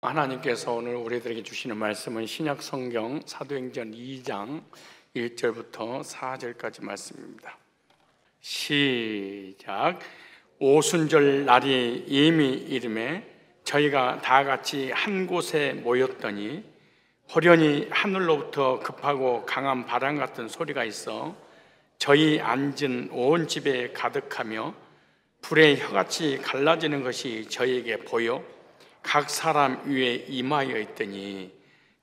하나님께서 오늘 우리들에게 주시는 말씀은 신약 성경 사도행전 2장 1절부터 4절까지 말씀입니다. 시작. 오순절 날이 이미 이름에 저희가 다 같이 한 곳에 모였더니 호련히 하늘로부터 급하고 강한 바람 같은 소리가 있어 저희 앉은 온 집에 가득하며 불의 혀같이 갈라지는 것이 저희에게 보여 각 사람 위에 임하여 있더니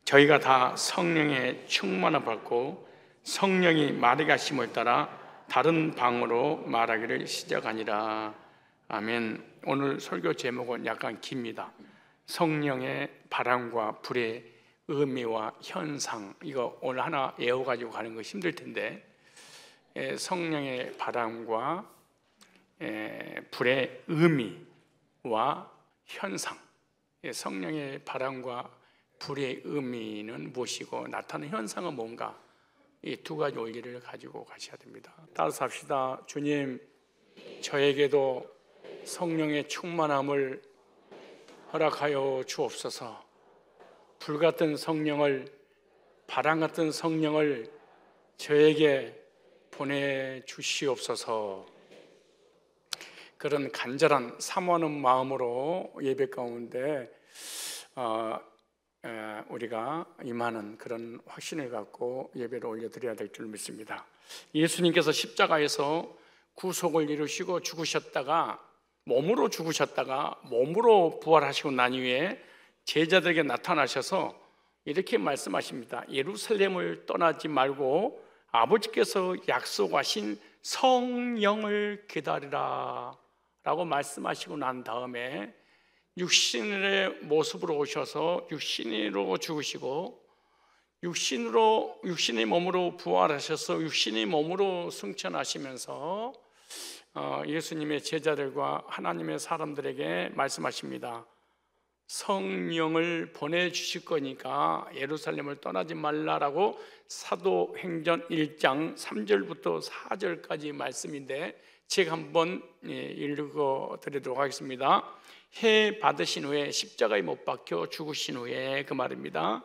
저희가 다 성령의 충만을 받고 성령이 말하게 하심을 따라 다른 방으로 말하기를 시작하니라. 아멘. 오늘 설교 제목은 약간 깁니다. 성령의 바람과 불의 의미와 현상. 이거 오늘 하나 외워가지고 가는 거 힘들 텐데, 성령의 바람과 불의 의미와 현상. 성령의 바람과 불의 의미는 무엇이고 나타나는 현상은 뭔가, 이 두 가지 원리를 가지고 가셔야 됩니다. 따라서 합시다. 주님, 저에게도 성령의 충만함을 허락하여 주옵소서. 불같은 성령을, 바람 같은 성령을 저에게 보내주시옵소서. 그런 간절한 사모하는 마음으로 예배 가운데 우리가 임하는 그런 확신을 갖고 예배를 올려드려야 될 줄 믿습니다. 예수님께서 십자가에서 구속을 이루시고 죽으셨다가 몸으로 죽으셨다가 몸으로 부활하시고 난 이후에 제자들에게 나타나셔서 이렇게 말씀하십니다. 예루살렘을 떠나지 말고 아버지께서 약속하신 성령을 기다리라 라고 말씀하시고 난 다음에 육신의 모습으로 오셔서 육신으로 죽으시고 육신의 몸으로 부활하셔서 육신의 몸으로 승천하시면서 예수님의 제자들과 하나님의 사람들에게 말씀하십니다. 성령을 보내주실 거니까 예루살렘을 떠나지 말라라고 사도행전 1장 3절부터 4절까지 말씀인데 제가 한번 읽어드리도록 하겠습니다. 해 받으신 후에 십자가에 못 박혀 죽으신 후에 그 말입니다.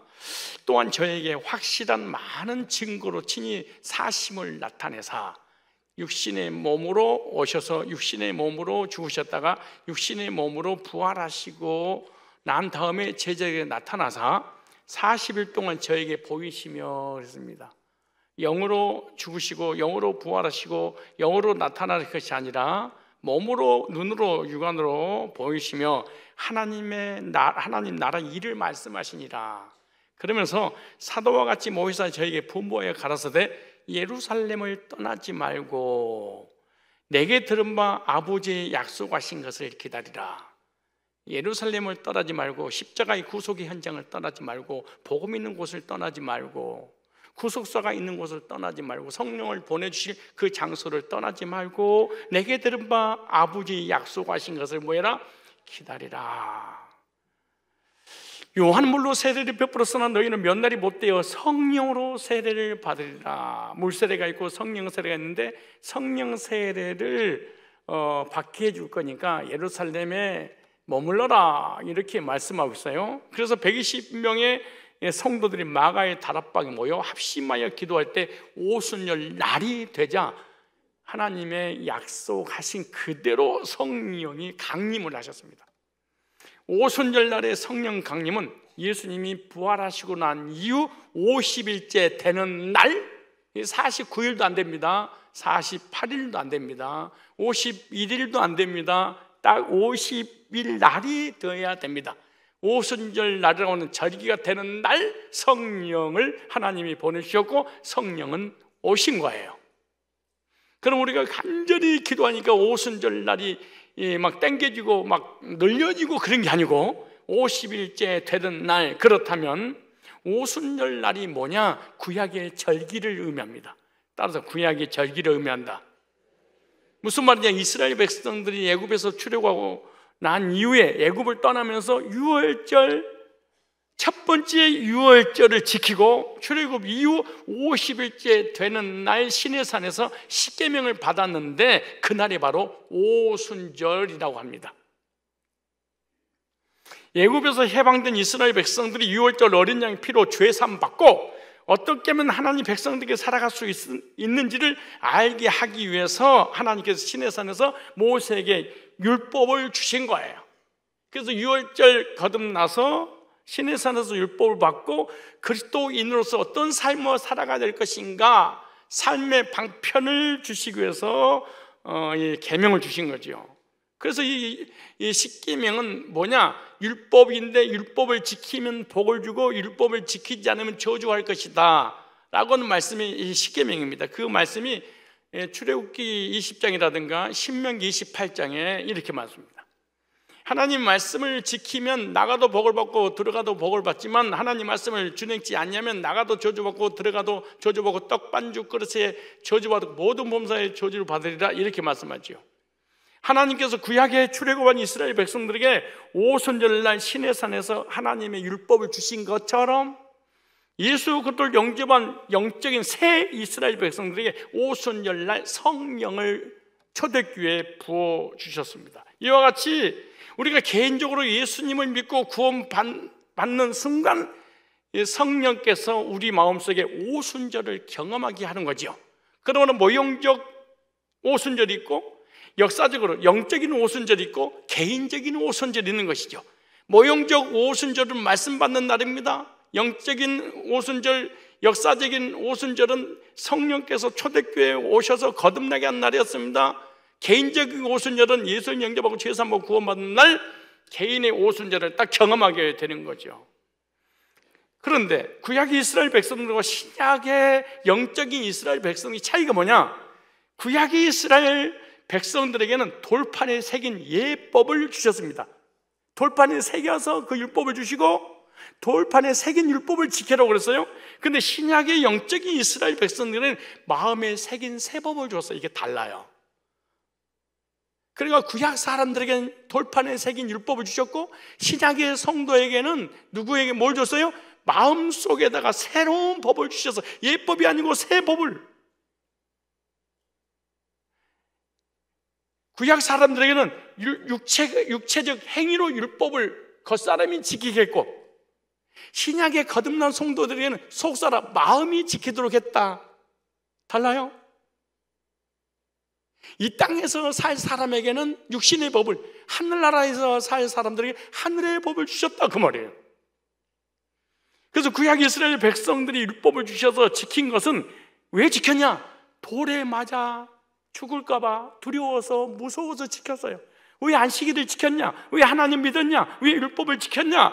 또한 저에게 확실한 많은 증거로 친히 사심을 나타내사 육신의 몸으로 오셔서 육신의 몸으로 죽으셨다가 육신의 몸으로 부활하시고 난 다음에 제자에게 나타나사 40일 동안 저에게 보이시며 그랬습니다. 영으로 죽으시고 영으로 부활하시고 영으로 나타나는 것이 아니라 몸으로, 눈으로, 육안으로 보이시며 하나님 나라 일을 말씀하시니라. 그러면서 사도와 같이 모이사 저에게 분부하여 가라사대 예루살렘을 떠나지 말고 내게 들은 바 아버지의 약속하신 것을 기다리라. 예루살렘을 떠나지 말고 십자가의 구속의 현장을 떠나지 말고 복음 있는 곳을 떠나지 말고 구속사가 있는 곳을 떠나지 말고 성령을 보내주실 그 장소를 떠나지 말고 내게 들은 바 아버지 약속하신 것을 뭐해라? 기다리라. 요한물로 세례를 베풀었으나 너희는 몇 날이 못되어 성령으로 세례를 받으리라. 물세례가 있고 성령 세례가 있는데 성령 세례를 받게 해줄 거니까 예루살렘에 머물러라 이렇게 말씀하고 있어요. 그래서 120명의 성도들이 마가의 다락방에 모여 합심하여 기도할 때 오순절 날이 되자 하나님의 약속하신 그대로 성령이 강림을 하셨습니다. 오순절 날의 성령 강림은 예수님이 부활하시고 난 이후 50일째 되는 날, 49일도 안 됩니다. 48일도 안 됩니다. 51일도 안 됩니다. 딱 50일 날이 되어야 됩니다. 오순절 날이라고 하는 절기가 되는 날 성령을 하나님이 보내주셨고 성령은 오신 거예요. 그럼 우리가 간절히 기도하니까 오순절 날이 막 땡겨지고 막 늘려지고 그런 게 아니고 50일째 되는 날, 그렇다면 오순절 날이 뭐냐? 구약의 절기를 의미합니다. 따라서 구약의 절기를 의미한다. 무슨 말이냐? 이스라엘 백성들이 애굽에서 출애굽하고 난 이후에 애굽을 떠나면서 유월절, 첫 번째 유월절을 지키고 출애굽 이후 50일째 되는 날 시내산에서 십계명을 받았는데 그날이 바로 오순절이라고 합니다. 애굽에서 해방된 이스라엘 백성들이 유월절 어린 양의 피로 죄사함 받고 어떻게 하면 하나님 백성들에게 살아갈 수 있는지를 알게 하기 위해서 하나님께서 시내산에서 모세에게 율법을 주신 거예요. 그래서 유월절 거듭나서 시내산에서 율법을 받고 그리스도인으로서 어떤 삶을 살아가야 될 것인가, 삶의 방편을 주시기 위해서 이 계명을 주신 거죠. 그래서 이 십계명은 뭐냐? 율법인데 율법을 지키면 복을 주고 율법을 지키지 않으면 저주할 것이다 라고 하는 말씀이 이 십계명입니다. 그 말씀이 출애굽기 20장이라든가 신명기 28장에 이렇게 말씀합니다. 하나님 말씀을 지키면 나가도 복을 받고 들어가도 복을 받지만 하나님 말씀을 준행치 않냐면 나가도 저주받고 들어가도 저주받고 떡 반죽 그릇에 저주받고 모든 범사에 저주를 받으리라, 이렇게 말씀하죠. 하나님께서 구약에 출애굽한 이스라엘 백성들에게 오순절날 시내산에서 하나님의 율법을 주신 것처럼 예수 그리스도를 영접한 영적인 새 이스라엘 백성들에게 오순절날 성령을 초대교회에 부어주셨습니다. 이와 같이 우리가 개인적으로 예수님을 믿고 구원받는 순간 성령께서 우리 마음속에 오순절을 경험하게 하는 거죠. 그러면 모형적 오순절이 있고 역사적으로 영적인 오순절이 있고 개인적인 오순절이 있는 것이죠. 모형적 오순절은 말씀 받는 날입니다. 영적인 오순절, 역사적인 오순절은 성령께서 초대교회에 오셔서 거듭나게 한 날이었습니다. 개인적인 오순절은 예수님 영접하고 죄사함 구원받는 날, 개인의 오순절을 딱 경험하게 되는 거죠. 그런데 구약의 이스라엘 백성들과 신약의 영적인 이스라엘 백성의 차이가 뭐냐? 구약의 이스라엘 백성들에게는 돌판에 새긴 예법을 주셨습니다. 돌판에 새겨서 그 율법을 주시고 돌판에 새긴 율법을 지키라고 그랬어요. 근데 신약의 영적인 이스라엘 백성들은 마음에 새긴 새법을 줬어요. 이게 달라요. 그러니까 구약 사람들에게는 돌판에 새긴 율법을 주셨고 신약의 성도에게는 누구에게 뭘 줬어요? 마음속에다가 새로운 법을 주셔서 예법이 아니고 새 법을. 구약 사람들에게는 육체적 행위로 율법을 겉사람이 지키겠고 신약의 거듭난 성도들에게는 속사람 마음이 지키도록 했다. 달라요? 이 땅에서 살 사람에게는 육신의 법을, 하늘나라에서 살 사람들에게 하늘의 법을 주셨다, 그 말이에요. 그래서 구약 이스라엘 백성들이 율법을 주셔서 지킨 것은 왜 지켰냐? 돌에 맞아 죽을까봐 두려워서 무서워서 지켰어요. 왜 안식일을 지켰냐? 왜 하나님 믿었냐? 왜 율법을 지켰냐?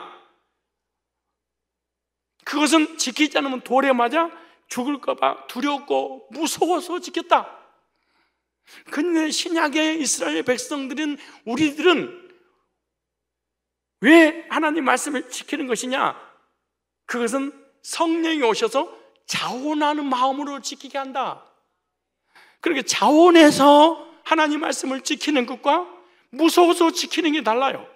그것은 지키지 않으면 돌에 맞아 죽을까봐 두렵고 무서워서 지켰다. 근데 신약의 이스라엘 백성들은, 우리들은 왜 하나님 말씀을 지키는 것이냐? 그것은 성령이 오셔서 자원하는 마음으로 지키게 한다. 그렇게 자원해서 하나님 말씀을 지키는 것과 무서워서 지키는 게 달라요.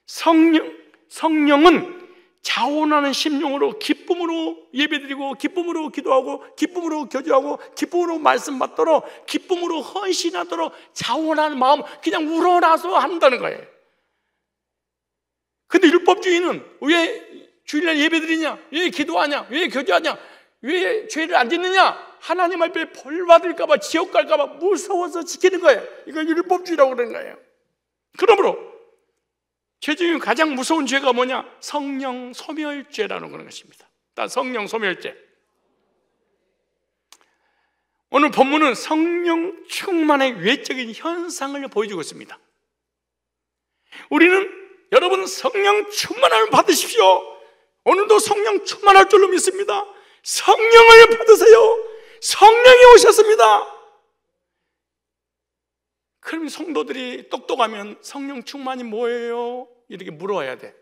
성령은 자원하는 심령으로 기쁨으로 예배드리고 기쁨으로 기도하고 기쁨으로 교제하고 기쁨으로 말씀 받도록 기쁨으로 헌신하도록 자원하는 마음, 그냥 우러나서 한다는 거예요. 근데 율법주의는 왜 주일날 예배드리냐? 왜 기도하냐? 왜 교제하냐? 왜 죄를 안 짓느냐? 하나님 앞에 벌 받을까봐, 지옥 갈까봐 무서워서 지키는 거예요. 이걸 율법주의라고 그러는 거예요. 그러므로 죄 중에 가장 무서운 죄가 뭐냐? 성령 소멸죄라는 그런 것입니다. 일단 성령 소멸죄. 오늘 본문은 성령 충만의 외적인 현상을 보여주고 있습니다. 우리는 여러분 성령 충만함을 받으십시오. 오늘도 성령 충만할 줄로 믿습니다. 성령을 받으세요. 성령이 오셨습니다. 그럼 성도들이 똑똑하면 성령 충만이 뭐예요? 이렇게 물어야 돼.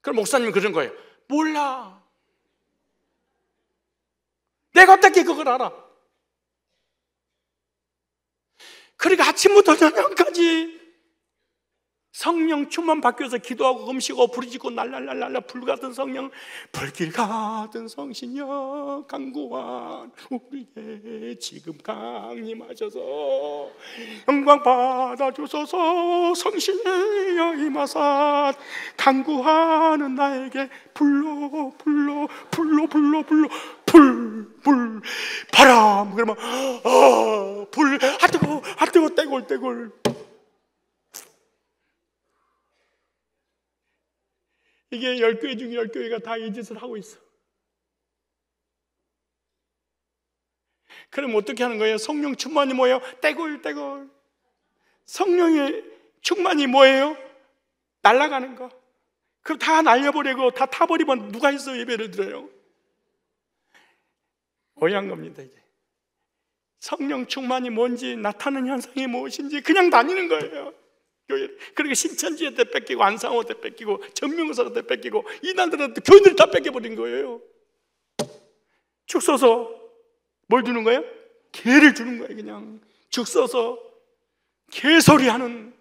그럼 목사님이 그런 거예요. 몰라. 내가 어떻게 그걸 알아? 그러니까 아침부터 저녁까지 성령 충만 받기 위해서 기도하고 음식하고 부르짖고 날랄랄랄라 불같은 성령, 불길 같은 성신여 강구한 우리에게 지금 강림하셔서 영광 받아주소서. 성신여 임하사 강구하는 나에게 불러 바람. 그러면 불 뜨거 떼골. 이게 10교회 중에 10교회가 다 이 짓을 하고 있어. 그럼 어떻게 하는 거예요? 성령 충만이 뭐예요? 떼골. 성령의 충만이 뭐예요? 날아가는 거. 그럼 다 날려버리고 다 타버리면 누가 있어 예배를 드려요? 오해한 겁니다. 이제 성령 충만이 뭔지, 나타나는 현상이 무엇인지 그냥 다니는 거예요. 그러니까 신천지에 때 뺏기고 안상호 때 뺏기고 전명사 때 뺏기고 이날들은 교인들이 다 뺏겨버린 거예요. 죽 써서 뭘 주는 거예요? 개를 주는 거예요. 그냥 죽 써서 개소리하는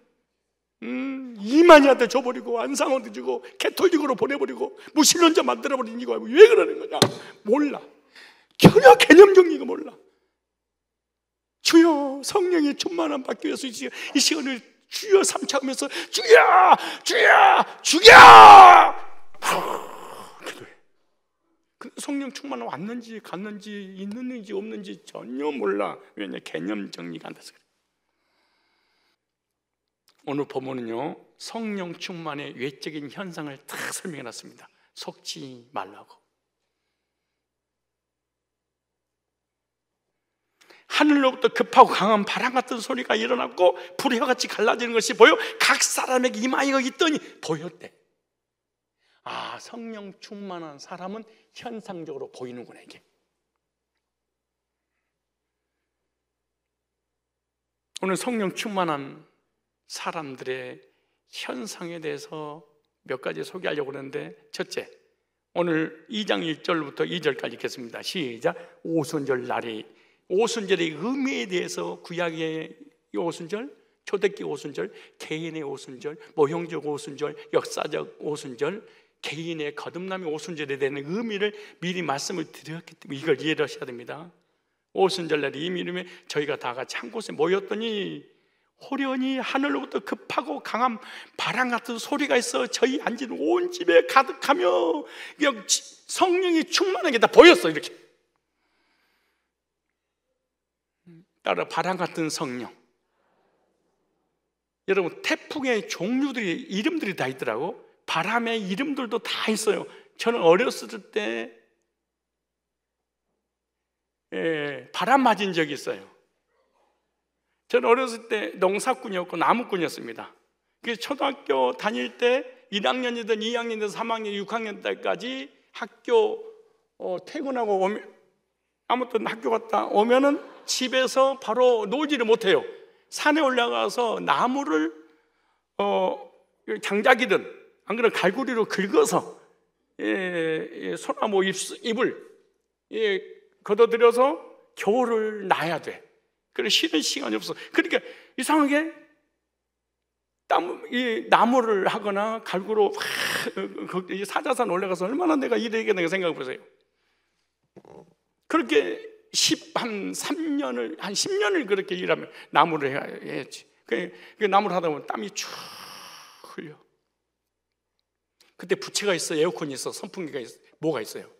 이만희한테 줘버리고 안상호한테 주고 캐톨릭으로 보내버리고 무신론자 만들어버린 이거 왜 그러는 거냐? 몰라. 전혀 개념 정리가 몰라. 주여 성령의 충만함 받기 위해서 이 시간을 주여 삼차하면서 주여 기도해. 근데 성령 충만함 왔는지 갔는지 있는지 없는지 전혀 몰라. 왜냐? 개념 정리가 안 돼서 그래. 오늘 본문은요 성령 충만의 외적인 현상을 다 설명해 놨습니다. 속지 말라고. 하늘로부터 급하고 강한 바람 같은 소리가 일어났고 불의 혀같이 갈라지는 것이 보여 각 사람에게 이마이가 있더니 보였대. 아, 성령 충만한 사람은 현상적으로 보이는구나. 이게 오늘 성령 충만한 사람들의 현상에 대해서 몇 가지 소개하려고 하는데, 첫째, 오늘 2장 1절부터 2절까지 읽겠습니다. 시작. 오순절 날이, 오순절의 의미에 대해서 구약의 오순절, 초대기 오순절, 개인의 오순절, 모형적 오순절, 역사적 오순절, 개인의 거듭남의 오순절에 대한 의미를 미리 말씀을 드렸기 때문에 이걸 이해를 하셔야 됩니다. 오순절날이 의미는 저희가 다 같이 한 곳에 모였더니 호련히 하늘로부터 급하고 강한 바람 같은 소리가 있어 저희 앉은 온 집에 가득하며 그냥 성령이 충만하게 다 보였어. 이렇게 따라 바람 같은 성령. 여러분 태풍의 종류들이 이름들이 다 있더라고. 바람의 이름들도 다 있어요. 저는 어렸을 때 바람 맞은 적이 있어요. 저는 어렸을 때 농사꾼이었고 나무꾼이었습니다. 그래서 초등학교 다닐 때 1학년이든 2학년이든 3학년, 6학년 때까지 학교 퇴근하고 오면, 아무튼 학교 갔다 오면은 집에서 바로 놀지를 못해요. 산에 올라가서 나무를 장작이든 안 그러면 갈고리로 긁어서 소나무 잎을 걷어들여서 겨울을 나야 돼. 그래 쉬는 시간이 없어. 그러니까 이상하게 이 나무를 하거나 갈고로 사자산 올라가서 얼마나 내가 일하겠나 생각해 보세요. 그렇게 한 3년을 한 10년을 그렇게 일하면 나무를 해야지. 그 나무를 하다 보면 땀이 쭉 흘려. 그때 부채가 있어, 에어컨이 있어, 선풍기가 있어, 뭐가 있어요.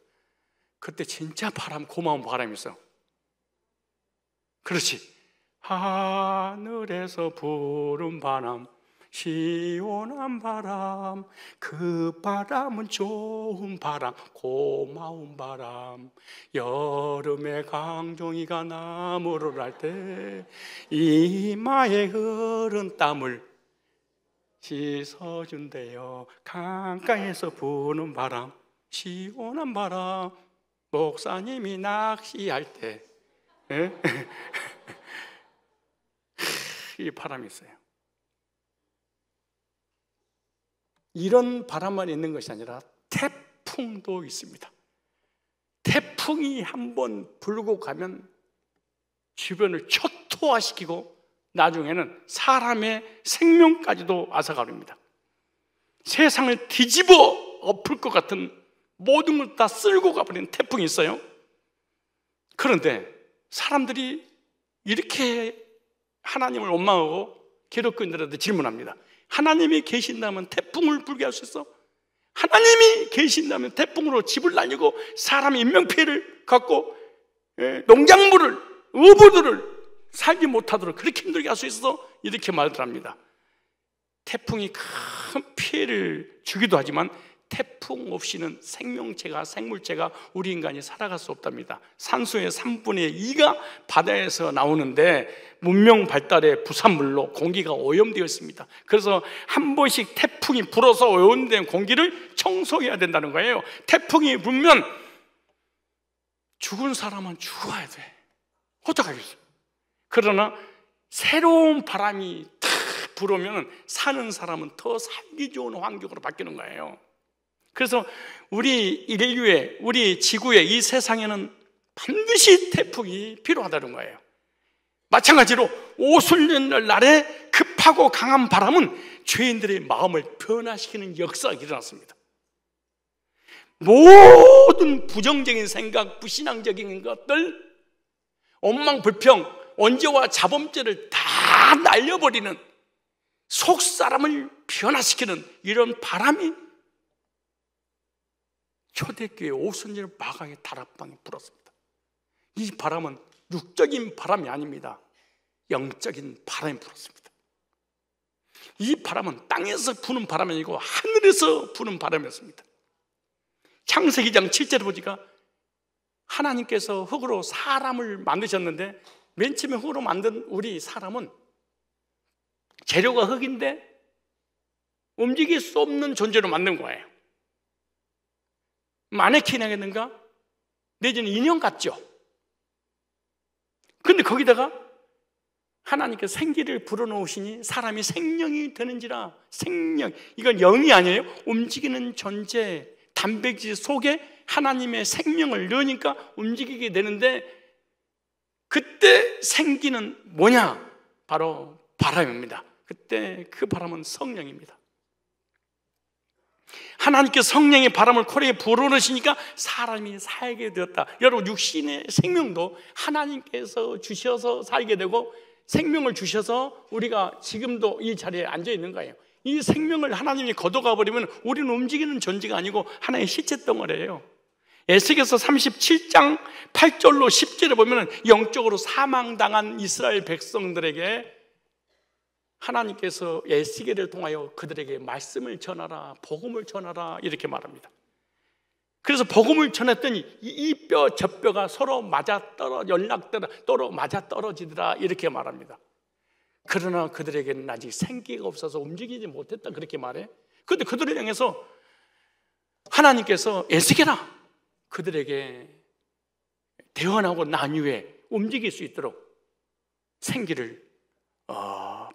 그때 진짜 고마운 바람이 있어. 그렇지. 하늘에서 부른 바람, 시원한 바람, 그 바람은 좋은 바람, 고마운 바람. 여름에 강종이가 나무를 할 때 이마에 흐른 땀을 씻어준대요. 강가에서 부는 바람, 시원한 바람. 목사님이 낚시할 때 이 바람이 있어요. 이런 바람만 있는 것이 아니라 태풍도 있습니다. 태풍이 한번 불고 가면 주변을 초토화시키고 나중에는 사람의 생명까지도 앗아가렵니다. 세상을 뒤집어 엎을 것 같은 모든 걸 다 쓸고 가버리는 태풍이 있어요. 그런데 사람들이 이렇게 하나님을 원망하고 기독교인들한테 질문합니다. 하나님이 계신다면 태풍을 불게 할 수 있어? 하나님이 계신다면 태풍으로 집을 날리고 사람의 인명피해를 갖고 농작물을, 어부들을 살지 못하도록 그렇게 힘들게 할 수 있어? 이렇게 말을 합니다. 태풍이 큰 피해를 주기도 하지만 태풍 없이는 생물체가 우리 인간이 살아갈 수 없답니다. 산소의 3분의 2가 바다에서 나오는데 문명 발달의 부산물로 공기가 오염되어 있습니다. 그래서 한 번씩 태풍이 불어서 오염된 공기를 청소해야 된다는 거예요. 태풍이 불면 죽은 사람은 죽어야 돼. 어떡하겠어요? 그러나 새로운 바람이 탁 불으면 사는 사람은 더 살기 좋은 환경으로 바뀌는 거예요. 그래서 우리 인류에, 우리 지구에, 이 세상에는 반드시 태풍이 필요하다는 거예요. 마찬가지로 오순절 날에 급하고 강한 바람은 죄인들의 마음을 변화시키는 역사가 일어났습니다. 모든 부정적인 생각, 불신앙적인 것들, 원망불평, 원죄와 자범죄를 다 날려버리는, 속사람을 변화시키는 이런 바람이 초대교회 오순절 마가의 다락방에 불었습니다. 이 바람은 육적인 바람이 아닙니다. 영적인 바람이 불었습니다. 이 바람은 땅에서 부는 바람이 아니고 하늘에서 부는 바람이었습니다. 창세기 2장 7절에 보니까 하나님께서 흙으로 사람을 만드셨는데 맨 처음에 흙으로 만든 우리 사람은 재료가 흙인데 움직일 수 없는 존재로 만든 거예요. 마네킹 하겠는가? 내지는 인형 같죠? 근데 거기다가 하나님께서 생기를 불어넣으시니 사람이 생명이 되는지라. 생명, 이건 영이 아니에요. 움직이는 존재, 단백질 속에 하나님의 생명을 넣으니까 움직이게 되는데, 그때 생기는 뭐냐? 바로 바람입니다. 그때 그 바람은 성령입니다. 하나님께서 성령의 바람을 코레에 불어넣으시니까 사람이 살게 되었다. 여러분, 육신의 생명도 하나님께서 주셔서 살게 되고 생명을 주셔서 우리가 지금도 이 자리에 앉아 있는 거예요. 이 생명을 하나님이 걷어가 버리면 우리는 움직이는 존재가 아니고 하나의 시체 덩어리예요. 에스겔서 37장 8절로 10절에 보면 영적으로 사망당한 이스라엘 백성들에게 하나님께서 에스겔을 통하여 그들에게 말씀을 전하라, 복음을 전하라 이렇게 말합니다. 그래서 복음을 전했더니 이 뼈 저 뼈가 서로 맞아 떨어지더라 이렇게 말합니다. 그러나 그들에게는 아직 생기가 없어서 움직이지 못했다 그렇게 말해. 그런데 그들을 향해서 하나님께서 에스겔아, 그들에게 대언하고 난 이후에 움직일 수 있도록 생기를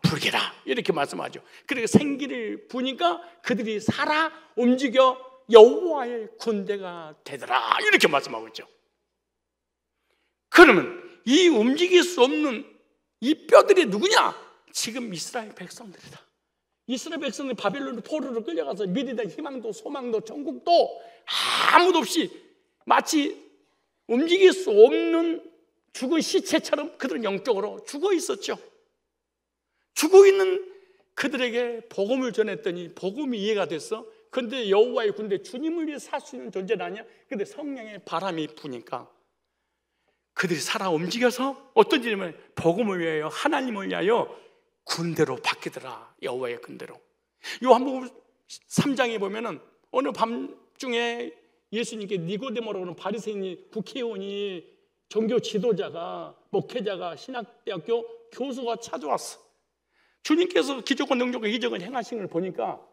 부르게라 이렇게 말씀하죠. 그러니까 생기를 부니까 그들이 살아 움직여 여호와의 군대가 되더라 이렇게 말씀하고 있죠. 그러면 이 움직일 수 없는 이 뼈들이 누구냐? 지금 이스라엘 백성들이다. 이스라엘 백성들이 바벨론 포로로 끌려가서 미래다 희망도 소망도 천국도 아무도 없이 마치 움직일 수 없는 죽은 시체처럼 그들은 영적으로 죽어 있었죠. 죽어 있는 그들에게 복음을 전했더니 복음이 이해가 됐어. 그런데 여호와의 군대, 주님을 위해 살 수 있는 존재는 아니야. 그런데 성령의 바람이 부니까 그들이 살아 움직여서 어떤 일이냐면 복음을 위하여, 하나님을 위하여 군대로 바뀌더라. 여호와의 군대로. 요한복음 3장에 보면은 어느 밤중에 예수님께 니고데모라고 하는 바리새인이, 국회의원이, 종교 지도자가, 목회자가, 신학대학교 교수가 찾아왔어. 주님께서 기적과 능력과 이적을 행하신 걸 보니까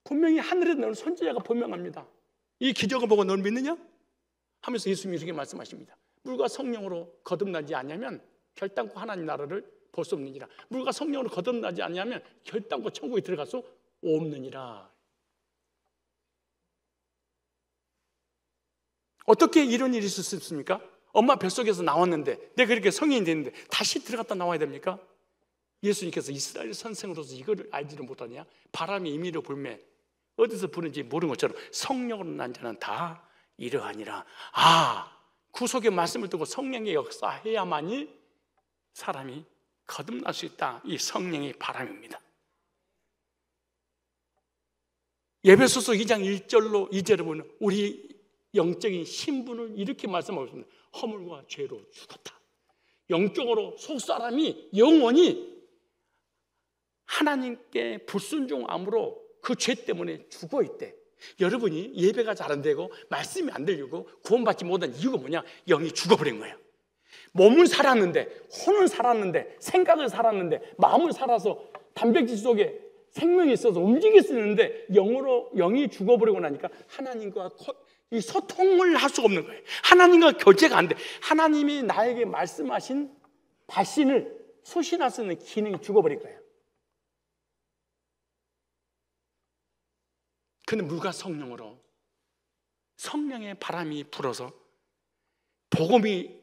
분명히 하늘에 나온 선지자가 분명합니다. 이 기적을 보고 널 믿느냐? 하면서 예수님이 이렇게 말씀하십니다. 물과 성령으로 거듭나지 않냐면 결단코 하나님 나라를 볼 수 없느니라. 물과 성령으로 거듭나지 않냐면 결단코 천국에 들어갈 수 없느니라. 어떻게 이런 일이 있을 수 있습니까? 엄마 뱃속에서 나왔는데 내가 그렇게 성인이 됐는데 다시 들어갔다 나와야 됩니까? 예수님께서 이스라엘 선생으로서 이거를 알지를 못하냐? 바람이 임의로 불매 어디서 부는지 모르는 것처럼 성령으로 난 자는 다 이러하니라. 구속의 말씀을 듣고 성령의 역사해야만이 사람이 거듭날 수 있다. 이 성령의 바람입니다. 에베소서 2장 1절로 2절에 보면 우리 영적인 신분을 이렇게 말씀하고 있습니다. 허물과 죄로 죽었다. 영적으로 속사람이 영원히 하나님께 불순종함으로 그 죄 때문에 죽어 있대. 여러분이 예배가 잘 안 되고 말씀이 안 들리고 구원받지 못한 이유가 뭐냐? 영이 죽어버린 거예요. 몸은 살았는데, 혼은 살았는데, 생각은 살았는데, 마음은 살아서 단백질 속에 생명이 있어서 움직일 수 있는데 영이 죽어버리고 나니까 하나님과 이 소통을 할 수가 없는 거예요. 하나님과 교제가 안 돼. 하나님이 나에게 말씀하신 발신을 수신할 수 있는 기능이 죽어버린 거예요. 근데 물과 성령으로 성령의 바람이 불어서 복음이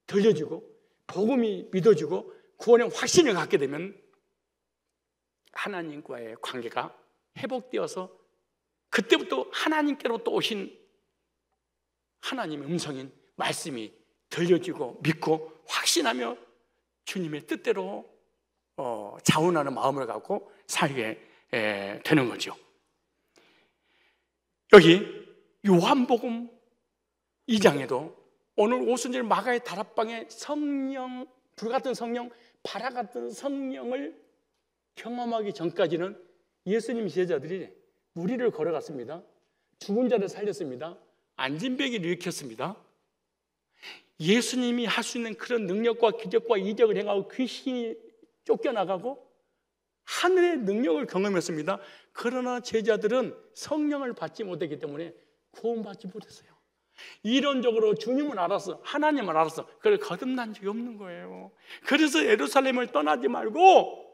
들려지고 복음이 믿어지고 구원의 확신을 갖게 되면 하나님과의 관계가 회복되어서 그때부터 하나님께로부터 오신 하나님의 음성인 말씀이 들려지고 믿고 확신하며 주님의 뜻대로 자원하는 마음을 갖고 살게 되는 거죠. 여기 요한복음 2장에도 오늘 오순절 마가의 다락방에 성령, 불같은 성령, 바라 같은 성령을 경험하기 전까지는 예수님 제자들이 무리를 걸어갔습니다. 죽은 자를 살렸습니다. 안진뱅이를 일으켰습니다. 예수님이 할 수 있는 그런 능력과 기적과 이적을 행하고 귀신이 쫓겨나가고 하늘의 능력을 경험했습니다. 그러나 제자들은 성령을 받지 못했기 때문에 구원받지 못했어요. 이론적으로 주님은 알았어, 하나님은 알았어. 그걸 거듭난 적이 없는 거예요. 그래서 예루살렘을 떠나지 말고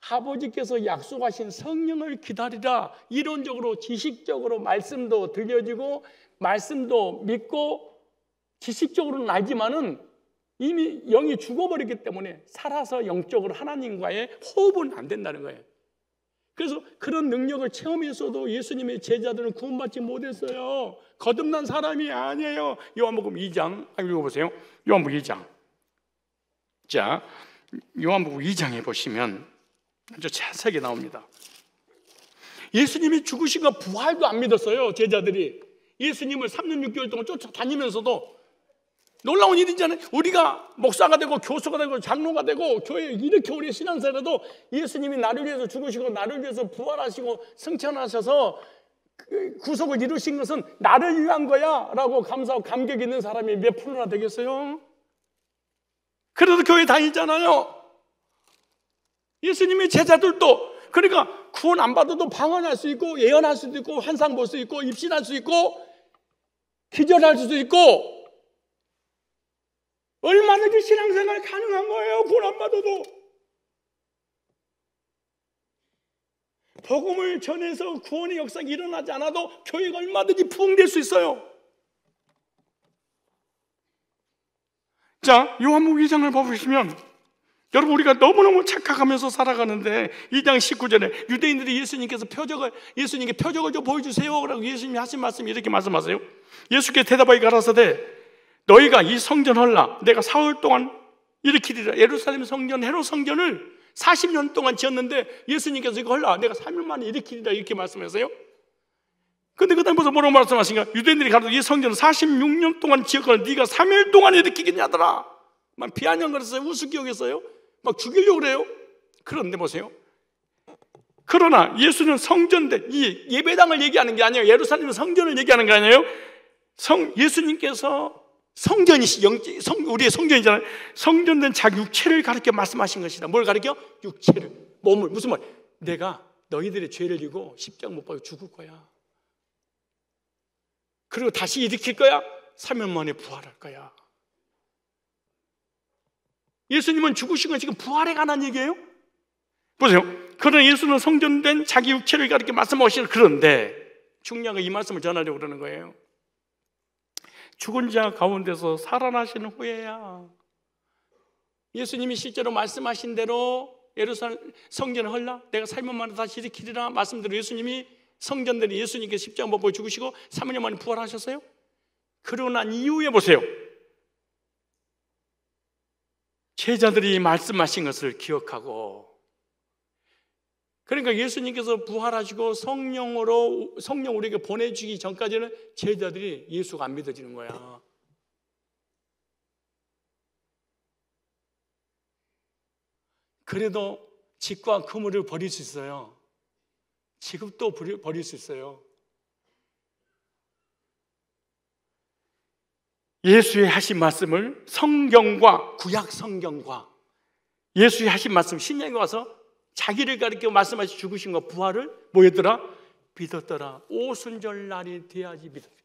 아버지께서 약속하신 성령을 기다리라. 이론적으로 지식적으로 말씀도 들려지고 말씀도 믿고 지식적으로는 알지만은 이미 영이 죽어버렸기 때문에 살아서 영적으로 하나님과의 호흡은 안 된다는 거예요. 그래서 그런 능력을 체험했어도 예수님의 제자들은 구원받지 못했어요. 거듭난 사람이 아니에요. 요한복음 2장 읽어보세요. 요한복음 2장. 자, 요한복음 2장에 보시면 아주 자세하게 나옵니다. 예수님이 죽으신 거 부활도 안 믿었어요. 제자들이 예수님을 3년 6개월 동안 쫓아다니면서도 놀라운 일이잖아요. 우리가 목사가 되고 교수가 되고 장로가 되고 교회 이렇게 오래 신앙생활해도 예수님이 나를 위해서 죽으시고 나를 위해서 부활하시고 승천하셔서 구속을 이루신 것은 나를 위한 거야 라고 감사하고 감격 있는 사람이 몇 프로나 되겠어요? 그래도 교회 다니잖아요. 예수님의 제자들도 그러니까 구원 안 받아도 방언할 수 있고 예언할 수도 있고 환상 볼 수 있고 입신할 수 있고 기절할 수도 있고 얼마든지 신앙생활 가능한 거예요. 구원 안 받아도. 복음을 전해서 구원의 역사가 일어나지 않아도 교회가 얼마든지 부흥될 수 있어요. 자, 요한복음 2장을 보시면 여러분 우리가 너무너무 착각하면서 살아가는데 2장 19절에 유대인들이 예수님께 표적을 좀 보여주세요 라고 예수님이 하신 말씀이 이렇게 말씀하세요. 예수께 대답하여 가라사대 너희가 이 성전 헐라 내가 사흘 동안 일으키리라. 예루살렘 성전 헤롯 성전을 40년 동안 지었는데 예수님께서 이거 헐라 내가 3일 만에 일으키리라 이렇게 말씀하세요. 근데 그 다음에 무슨 뭐라고 말씀하신가? 유대인들이 가로되 이 성전을 46년 동안 지었거늘 네가 3일 동안 일으키겠냐더라. 막 비아냥거렸어요. 우습게 막 죽이려고 그래요. 그런데 보세요. 그러나 예수는 성전대 이 예배당을 얘기하는 게 아니에요. 예루살렘 성전을 얘기하는 게 아니에요. 예수님께서 우리의 성전이잖아요. 성전된 자기 육체를 가리켜 말씀하신 것이다. 뭘 가리켜? 육체를, 몸을. 무슨 말? 내가 너희들의 죄를 지고 십자가 못 박아 죽을 거야. 그리고 다시 일으킬 거야. 3일 만에 부활할 거야. 예수님은 죽으신 건 지금 부활에 관한 얘기예요. 보세요. 그러나 예수는 성전된 자기 육체를 가리켜 말씀하시는 그런데 중요한 건 이 말씀을 전하려고 그러는 거예요. 죽은 자 가운데서 살아나시는 후에야 예수님이 실제로 말씀하신 대로 예루살렘 성전을 헐라 내가 살면 만에 다시 일으키리라 말씀대로 예수님이 성전대로 예수님께서 십자가 못 보고 죽으시고 3년 만에 부활하셨어요. 그러고 난 이후에 보세요. 제자들이 말씀하신 것을 기억하고, 그러니까 예수님께서 부활하시고 성령 우리에게 보내주기 전까지는 제자들이 예수가 안 믿어지는 거야. 그래도 집과 그물을 버릴 수 있어요. 지금도 버릴 수 있어요. 예수의 하신 말씀을 성경과 구약 성경과 예수의 하신 말씀 신약에 와서 자기를 가리켜 말씀하시 죽으신 것 부활을 뭐였더라? 믿었더라. 오순절날이 돼야지 믿었다.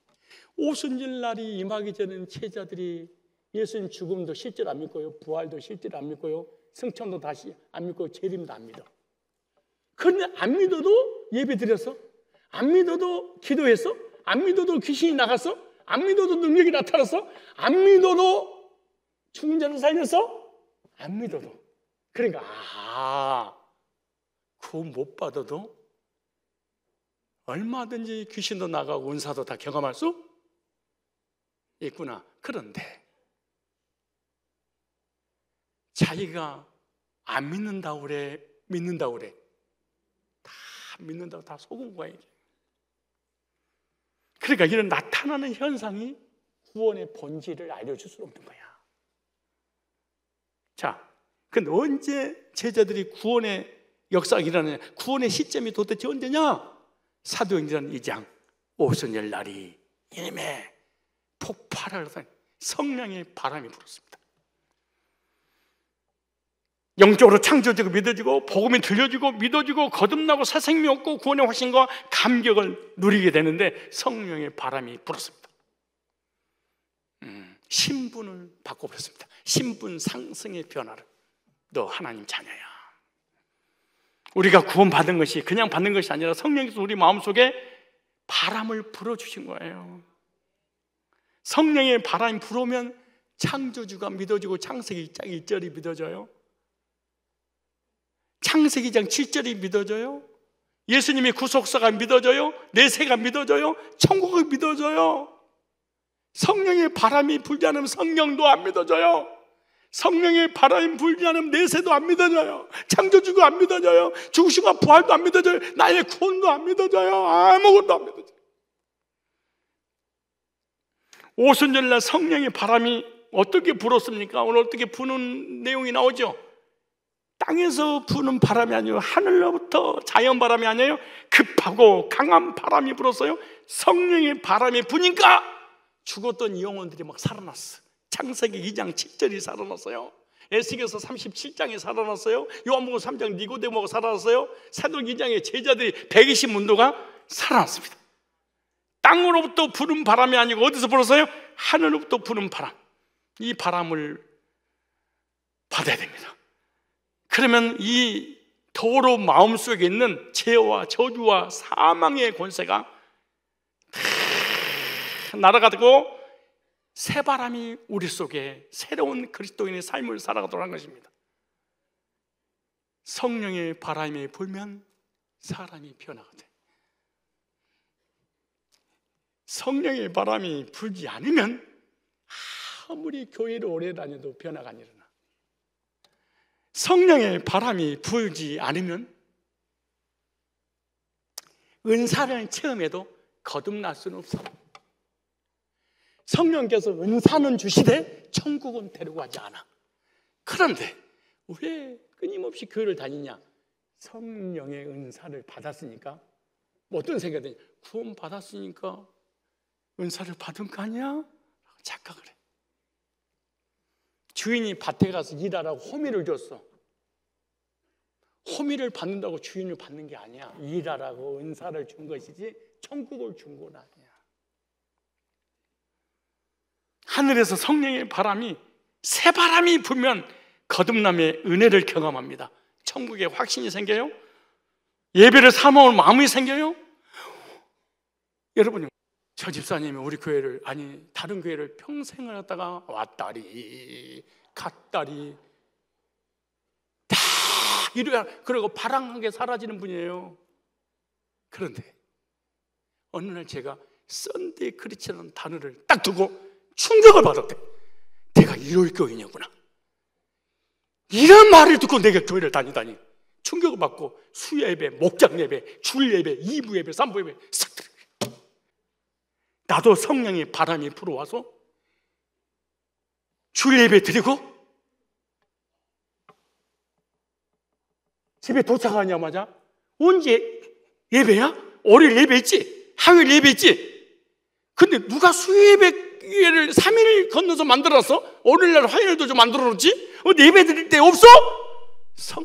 오순절날이 임하기 전에는 제자들이 예수님 죽음도 실제로 안 믿고요, 부활도 실제로 안 믿고요, 승천도 다시 안 믿고 재림도 안 믿어. 그런데 안 믿어도 예배 드렸어? 안 믿어도 기도했어? 안 믿어도 귀신이 나갔어? 안 믿어도 능력이 나타났어? 안 믿어도 죽은 자를 살렸어? 안 믿어도. 그러니까 구원 못 받아도 얼마든지 귀신도 나가고 은사도 다 경험할 수 있구나. 그런데 자기가 안 믿는다고 그래, 믿는다고 그래. 다 믿는다고 다 속은 거야 이게. 그러니까 이런 나타나는 현상이 구원의 본질을 알려줄 수 없는 거야. 자, 근데 언제 제자들이 구원의 역사가 일어나냐? 구원의 시점이 도대체 언제냐? 사도행전 2장 오순절 날이 이미 폭발을 하던 성령의 바람이 불었습니다. 영적으로 창조되고 믿어지고 복음이 들려지고 믿어지고 거듭나고 새 생명 얻고 구원의 확신과 감격을 누리게 되는데 성령의 바람이 불었습니다. 신분을 바꿔버렸습니다. 신분 상승의 변화를. 너 하나님 자녀야. 우리가 구원받은 것이 그냥 받는 것이 아니라 성령께서 우리 마음속에 바람을 불어주신 거예요. 성령의 바람이 불어오면 창조주가 믿어지고 창세기 1장 1절이 믿어져요. 창세기 2장 7절이 믿어져요. 예수님의 구속사가 믿어져요. 내세가 믿어져요. 천국이 믿어져요. 성령의 바람이 불지 않으면 성령도 안 믿어져요. 성령의 바람이 불지 않으면 내세도 안 믿어져요. 창조주가 안 믿어져요. 죽으시고 부활도 안 믿어져요. 나의 구원도 안 믿어져요. 아무것도 안 믿어져요. 오순절날 성령의 바람이 어떻게 불었습니까? 오늘 어떻게 부는 내용이 나오죠? 땅에서 부는 바람이 아니고 하늘로부터 자연 바람이 아니에요. 급하고 강한 바람이 불었어요. 성령의 바람이 부니까 죽었던 영혼들이 막 살아났어. 창세기 2장 7절이 살아났어요. 에스겔서 37장이 살아났어요. 요한복음 3장 니고데모가 살아났어요. 사도행전 2장의 제자들이 120문도가 살아났습니다. 땅으로부터 부는 바람이 아니고 어디서 불었어요? 하늘로부터 부는 바람. 이 바람을 받아야 됩니다. 그러면 이 더러운 마음속에 있는 죄와 저주와 사망의 권세가 다 날아가고 새바람이 우리 속에 새로운 그리스도인의 삶을 살아가도록 한 것입니다. 성령의 바람이 불면 사람이 변화가 돼. 성령의 바람이 불지 않으면 아무리 교회를 오래 다녀도 변화가 안 일어나. 성령의 바람이 불지 않으면 은사를 체험해도 거듭날 수는 없어. 성령께서 은사는 주시되 천국은 데려가지 않아. 그런데 왜 끊임없이 교회를 다니냐? 성령의 은사를 받았으니까. 뭐 어떤 생각이 드냐? 구원 받았으니까 은사를 받은 거 아니야? 착각을 해. 주인이 밭에 가서 일하라고 호미를 줬어. 호미를 받는다고 주인을 받는 게 아니야. 일하라고 은사를 준 것이지 천국을 준 건 아니야. 하늘에서 성령의 바람이 새바람이 불면 거듭남의 은혜를 경험합니다. 천국에 확신이 생겨요. 예배를 사모할 마음이 생겨요. 여러분, 저 집사님이 우리 교회를 아니 다른 교회를 평생을 하다가 왔다리 갔다리 이루야 그리고 바람하게 사라지는 분이에요. 그런데 어느 날 제가 썬데이 크리스천이라는 단어를 딱 두고 충격을 받았대. 내가 일요일 교회냐구나. 이런 말을 듣고 내가 교회를 다니다니 충격을 받고 수예배, 목장예배, 주일예배, 2부 예배, 3부 예배 싹 들어요. 나도 성령의 바람이 불어와서 주일예배 드리고 집에 도착하자마자 언제 예배야? 월요일 예배 있지? 화요일 예배 있지? 근데 누가 수예배를 3일 건너서 만들었어? 월요일날 화요일도 좀 만들어놓지? 예배 드릴 때 없어?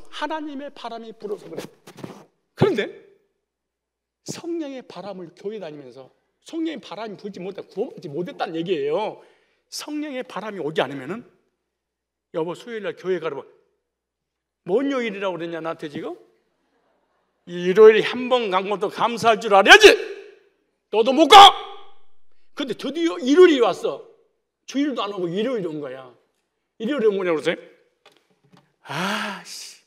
하나님의 바람이 불어서 그래. 그런데 성령의 바람을 교회 다니면서 성령의 바람이 불지 구원받지 못했다는 얘기예요. 성령의 바람이 오지 않으면은 여보 수요일날 교회 가라고 뭔 요일이라고 그랬냐 나한테 지금? 일요일에 한 번 간 것도 감사할 줄 알아야지. 너도 못 가. 근데 드디어 일요일이 왔어. 주일도 안 오고 일요일이 온 거야. 일요일이 온 거냐고 그러세요? 아씨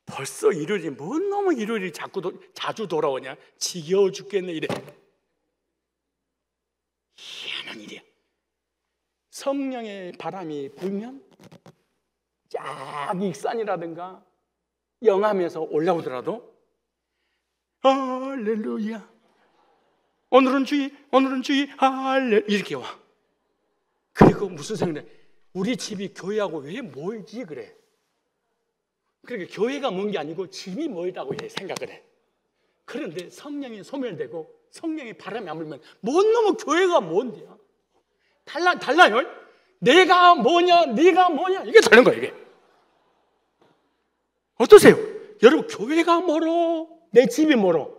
벌써 일요일이 뭔 놈의 일요일이 자주 돌아오냐. 지겨워 죽겠네 이래. 희한한 일이야. 성령의 바람이 불면 쫙 익산이라든가 영암에서 올라오더라도 할렐루야 오늘은 주의 할렐 이렇게 와. 그리고 무슨 생각해? 우리 집이 교회하고 왜 멀지 그래. 그러니까 교회가 먼 게 아니고 집이 멀다고 생각을 해. 그런데 성령이 소멸되고 성령의 바람이 안 불면 뭔 놈의 교회가 뭔데요? 달라요. 내가 뭐냐 네가 뭐냐 이게 다른 거야 이게. 어떠세요? 여러분 교회가 멀어 내 집이 멀어?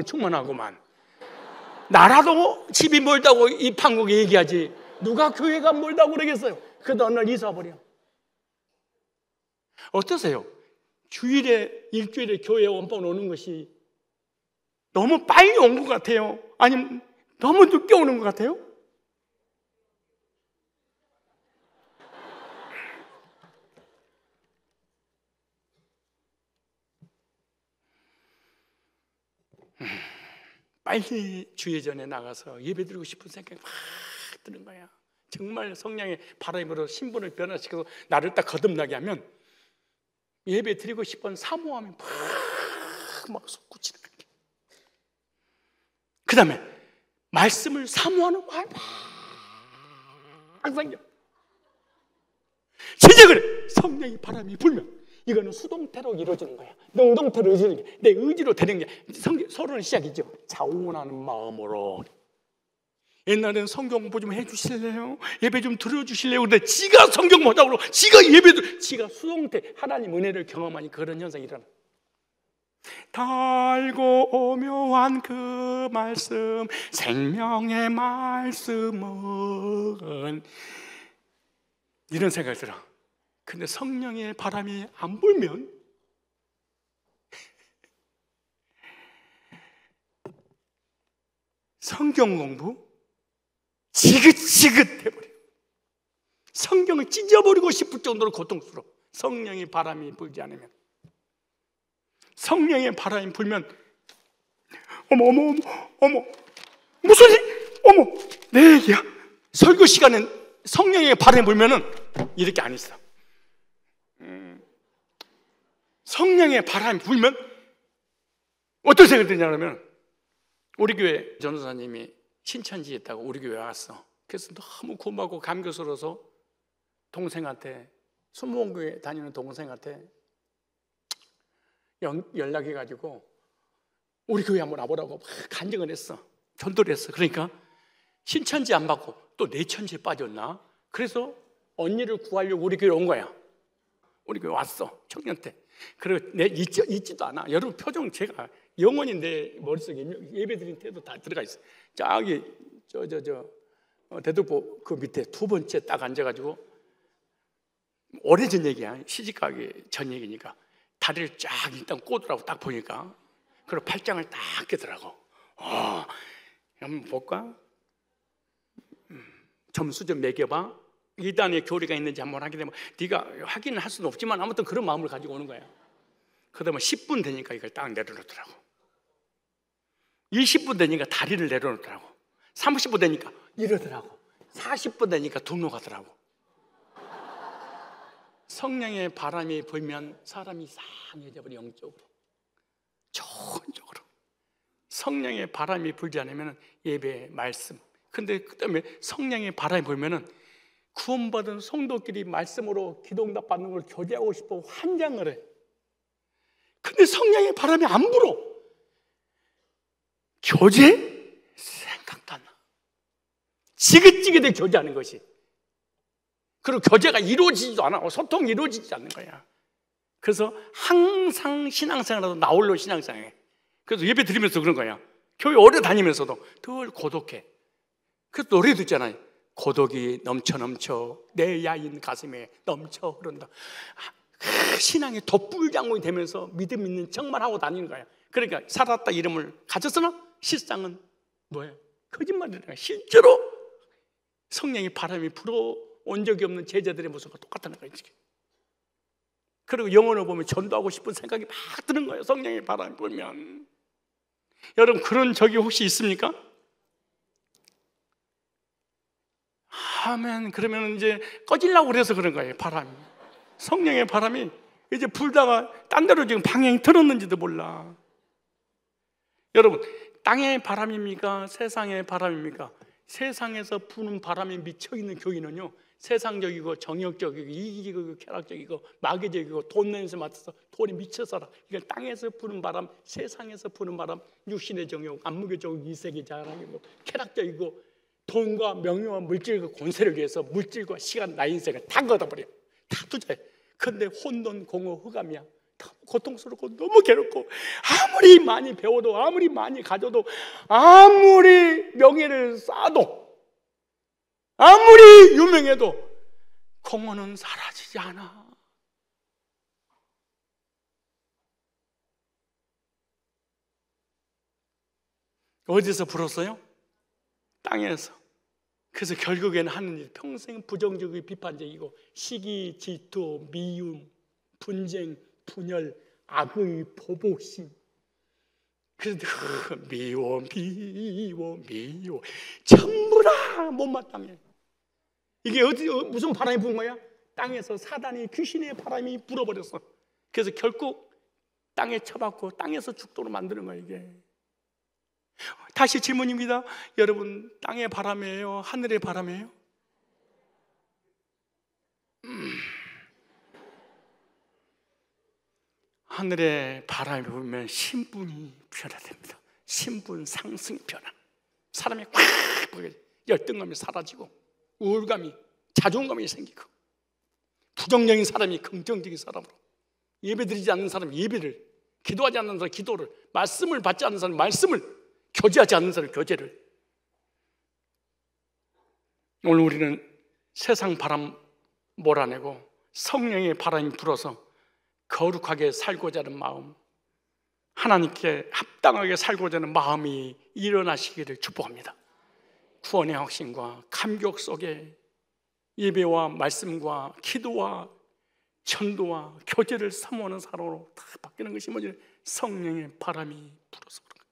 충만하구만. 나라도 집이 멀다고 이 판국에 얘기하지 누가 교회가 멀다고 그러겠어요? 그러다 어느 날 이사 버려. 어떠세요? 주일에 일주일에 교회에 원번 오는 것이 너무 빨리 온 것 같아요? 아니면 너무 늦게 오는 것 같아요? 빨리 주예전에 나가서 예배드리고 싶은 생각이 막 드는 거야. 정말 성령의 바람으로 신분을 변화시켜서 나를 딱 거듭나게 하면 예배드리고 싶은 사모함이 막 솟구치는 거야. 그 다음에 말씀을 사모하는 마음이 막 생겨. 진짜 그래. 성령의 바람이 불면 이거는 수동태로 이루어지는 거야. 능동태로 이루어지는 게 내 의지로 되는 게 서론의 시작이죠. 자원하는 마음으로. 옛날에는 성경 공부 좀 해주실래요? 예배 좀 들어주실래요? 근데 지가 성경 못하고 지가 예배도 지가 수동태 하나님 은혜를 경험하니 그런 현상이 일어나. 달고 오묘한 그 말씀 생명의 말씀은 이런 생각이 들어. 근데 성령의 바람이 안 불면 성경 공부 지긋지긋해버려. 성경을 찢어버리고 싶을 정도로 고통스러워. 성령의 바람이 불지 않으면. 성령의 바람이 불면 어머 무슨 일? 어머 내 얘기야. 설교 시간엔 성령의 바람이 불면은 이렇게 안 있어. 성령의 바람이 불면 어떤 생각이 드냐 그러면 우리 교회 전도사님이 신천지에 있다고 우리 교회에 왔어. 그래서 너무 고맙고 감격스러워서 동생한테 순복음교회 다니는 동생한테 연락해가지고 우리 교회 한번 와보라고 막 간증을 했어. 전도를 했어. 그러니까 신천지 안 받고 또 내천지에 빠졌나? 그래서 언니를 구하려고 우리 교회 온 거야. 우리 교회 왔어. 청년 때. 그리고 내 잊지도 않아. 여러분 표정 제가 영원히 내 머릿속에 예배드린 때도 다 들어가 있어. 저기 대도보 그 밑에 두 번째 딱 앉아가지고 오래전 얘기야. 시집가기 전 얘기니까 다리를 쫙 일단 꼬더라고 딱 보니까. 그리고 팔짱을 딱 끼더라고. 한번 볼까? 점수 좀 매겨봐. 이단의 교리가 있는지 한번 하게 되면 네가 확인을 할 수는 없지만 아무튼 그런 마음을 가지고 오는 거야. 그러다 10분 되니까 이걸 딱 내려놓더라고. 20분 되니까 다리를 내려놓더라고. 30분 되니까 이러더라고. 40분 되니까 등로 가더라고. 성령의 바람이 불면 사람이 이상해져 버려. 영적으로, 초원적으로. 성령의 바람이 불지 않으면 예배, 말씀. 근데 그다음에 성령의 바람이 불면은 구원받은 성도끼리 말씀으로 기도응답 받는 걸 교제하고 싶어 환장을 해. 근데 성령의 바람이 안 불어. 교제? 생각도 안 나. 지긋지긋하게 교제하는 것이. 그리고 교제가 이루어지지도 않아. 소통이 이루어지지 않는 거야. 그래서 항상 신앙생활하다 나홀로 신앙생활해. 그래서 예배 드리면서 그런 거야. 교회 오래 다니면서도 덜 고독해. 그래서 노래도 있잖아요. 고독이 넘쳐 내 야인 가슴에 넘쳐 흐른다. 신앙이 돛불장군이 되면서 믿음 있는 척만 하고 다니는 거야. 그러니까 살았다 이름을 가졌으나 실상은 뭐예요? 거짓말이야. 실제로 성령의 바람이 불어온 적이 없는 제자들의 모습과 똑같다는 거예요. 그리고 영혼을 보면 전도하고 싶은 생각이 막 드는 거예요. 성령의 바람이 불면. 여러분 그런 적이 혹시 있습니까? 아멘. 그러면 이제 꺼지려고 그래서 그런 거예요. 바람이. 성령의 바람이 이제 불다가 딴 데로 지금 방향이 틀었는지도 몰라. 여러분 땅의 바람입니까? 세상의 바람입니까? 세상에서 부는 바람에 미쳐있는 교인은요, 세상적이고 정욕적이고 이기적이고 쾌락적이고 마귀적이고 돈 냄새 맡아서 돈이 미쳐서라. 이걸 땅에서 부는 바람, 세상에서 부는 바람, 육신의 정욕, 안목의 정욕, 이색의 자랑이고 쾌락적이고 돈과 명예와 물질과 권세를 위해서 물질과 시간, 나 인생을 다 걷어버려. 다 투자해. 그런데 혼돈, 공허, 흑암이야. 너무 고통스럽고 너무 괴롭고 아무리 많이 배워도 아무리 많이 가져도 아무리 명예를 쌓아도 아무리 유명해도 공허는 사라지지 않아. 어디서 불었어요? 땅에서. 그래서 결국에는 하는 일 평생 부정적이고 비판적이고 시기, 질투, 미움, 분쟁, 분열, 악의 보복심. 그래서 미워 전부 다 못마땅해. 이게 무슨 바람이 부는 거야? 땅에서 사단이 귀신의 바람이 불어버렸어. 그래서 결국 땅에 처박고 땅에서 죽도록 만드는 거야 이게. 다시 질문입니다. 여러분 땅의 바람이에요? 하늘의 바람이에요? 하늘의 바람이 불면 신분이 변화됩니다. 신분 상승 변화. 사람이 꽉 열등감이 사라지고 우울감이, 자존감이 생기고 부정적인 사람이 긍정적인 사람으로, 예배드리지 않는 사람이 예배를, 기도하지 않는 사람이 기도를, 말씀을 받지 않는 사람이 말씀을, 교제하지 않는 사람이 교제를. 오늘 우리는 세상 바람 몰아내고 성령의 바람이 불어서 거룩하게 살고자 하는 마음, 하나님께 합당하게 살고자 하는 마음이 일어나시기를 축복합니다. 구원의 확신과 감격 속에 예배와 말씀과 기도와 전도와 교제를 사모하는 사람으로 다 바뀌는 것이 뭐지? 성령의 바람이 불어서 그런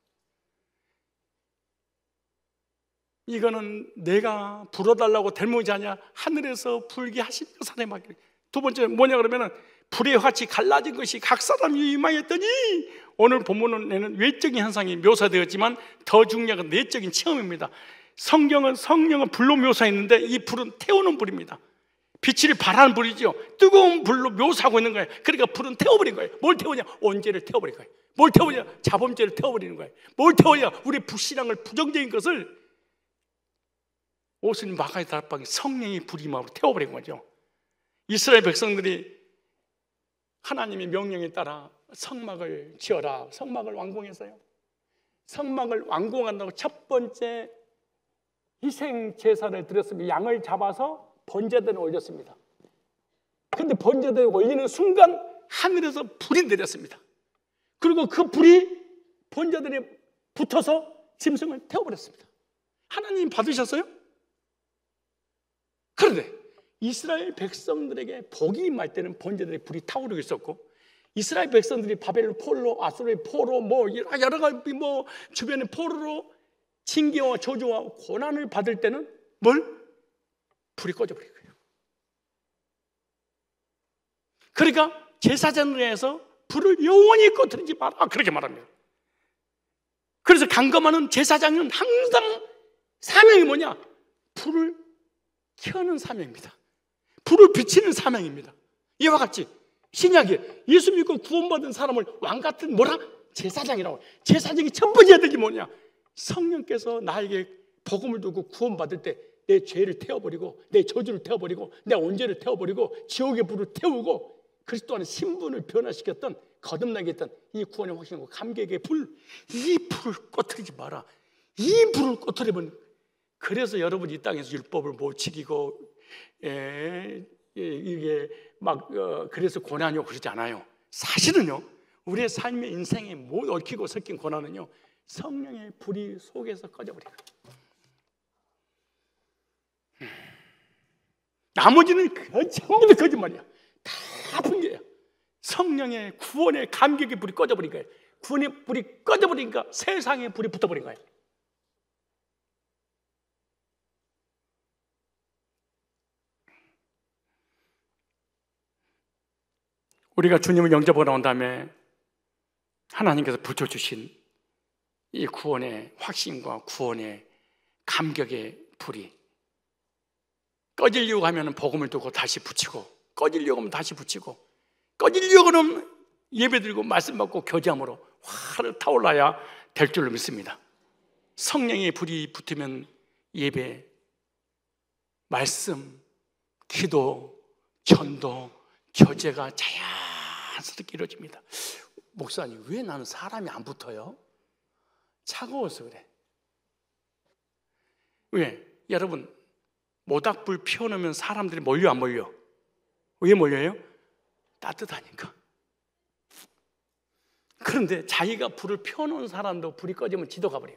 거예요. 이거는 내가 불어달라고 될 문제 아니야. 하늘에서 불게 하시는 사람이 맡기는. 두 번째 뭐냐 그러면은 불의 화치 갈라진 것이 각 사람이 임하였더니, 오늘 본문에는 외적인 현상이 묘사되었지만 더 중요한 건 내적인 체험입니다. 성경은 성령을 불로 묘사했는데 이 불은 태우는 불입니다. 빛을 발하는 불이죠. 뜨거운 불로 묘사하고 있는 거예요. 그러니까 불은 태워버린 거예요. 뭘 태우냐? 언제를 태워버린 거예요. 뭘 태우냐? 자범죄를 태워버리는 거예요. 뭘 태우냐? 우리 불신앙을, 부정적인 것을 오순 마가의 다락방에 성령의 불이 임함으로 태워버린 거죠. 이스라엘 백성들이 하나님의 명령에 따라 성막을 지어라, 성막을 완공했어요. 성막을 완공한다고 첫 번째 희생 제사를 드렸습니다. 양을 잡아서 번제단에 올렸습니다. 그런데 번제단에 올리는 순간 하늘에서 불이 내렸습니다. 그리고 그 불이 번제단에 붙어서 짐승을 태워버렸습니다. 하나님 받으셨어요? 그런데 이스라엘 백성들에게 복이 임할 때는 번제들의 불이 타오르고 있었고, 이스라엘 백성들이 바벨론 포로, 아수르의 포로, 여러 가지 주변의 포로로 징계와 저주와 고난을 받을 때는 불이 꺼져버린 거예요. 그러니까 제사장에서 불을 영원히 꺼뜨리지 마라, 그렇게 말합니다. 그래서 강검하는 제사장은 항상 사명이 뭐냐? 불을 켜는 사명입니다. 불을 비치는 사명입니다. 이와 같이 신약에 예수 믿고 구원받은 사람을 왕같은 제사장이라고. 제사장이 첫 번째 해야 될 게 뭐냐? 성령께서 나에게 복음을 두고 구원받을 때 내 죄를 태워버리고, 내 저주를 태워버리고, 내 언제를 태워버리고, 지옥의 불을 태우고, 그리스도 안에 신분을 변화시켰던, 거듭나게 했던 이 구원의 확신과 감격의 불, 이 불을 꺼뜨리지 마라. 이 불을 꺼뜨리면, 그래서 여러분 이 땅에서 율법을 못 지키고 이게 그래서 고난이 오고 그러지 않아요. 사실은요, 우리의 삶의 인생에 못 얽히고 섞인 고난은요, 성령의 불이 속에서 꺼져버려요. 나머지는 전부 다 거짓말이야. 다 핑계야. 성령의 구원의 감격의 불이 꺼져버린 거예요. 구원의 불이 꺼져버리니까 세상의 불이 붙어버린 거예요. 우리가 주님을 영접하고 나온 다음에 하나님께서 붙여주신 이 구원의 확신과 구원의 감격의 불이 꺼지려고 하면 복음을 두고 다시 붙이고, 꺼지려고 하면 다시 붙이고, 꺼지려고 하면 예배드리고 말씀 받고 교제함으로 화를 타올라야 될 줄로 믿습니다. 성령의 불이 붙으면 예배, 말씀, 기도, 전도, 교제가 자연스럽게 이루어집니다. 목사님, 왜 나는 사람이 안 붙어요? 차가워서 그래. 왜? 여러분, 모닥불 피워놓으면 사람들이 몰려 안 몰려? 왜 몰려요? 따뜻하니까. 그런데 자기가 불을 피워놓은 사람도 불이 꺼지면 지도 가버려요.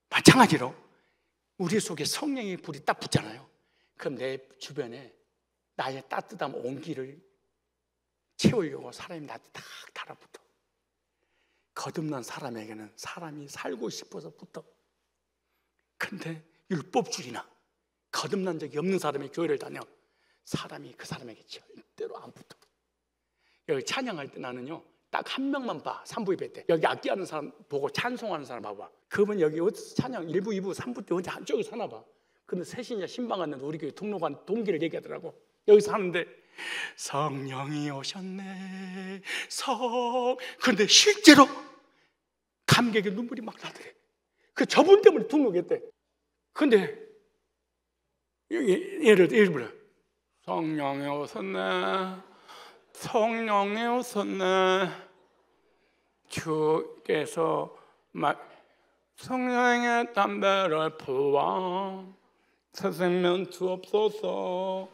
마찬가지로 우리 속에 성령의 불이 딱 붙잖아요. 그럼 내 주변에 나의 따뜻한 온기를 채우려고 사람이 나한테 딱 달아붙어. 거듭난 사람에게는 사람이 살고 싶어서 붙어. 근데 율법주의나 거듭난 적이 없는 사람이 교회를 다녀, 사람이 그 사람에게 절대로 안 붙어. 여기 찬양할 때 나는요, 딱 한 명만 봐. 3부 예배 때 여기 악기하는 사람 보고 찬송하는 사람 봐봐. 그분 여기 어디서 찬양 1부, 2부, 3부 때 혼자 한쪽에서 사나 봐. 근데 셋이냐 신방 갔는데 우리 교회 등록한 동기를 얘기하더라고. 여기서 하는데 성령이 오셨네 그런데 실제로 감격의 눈물이 막 나더래. 그 저분 때문에 등록했대. 근데 예를 들어 성령이 오셨네, 성령이 오셨네, 주께서 성령의 담배를 부어 새 생명 주옵소서.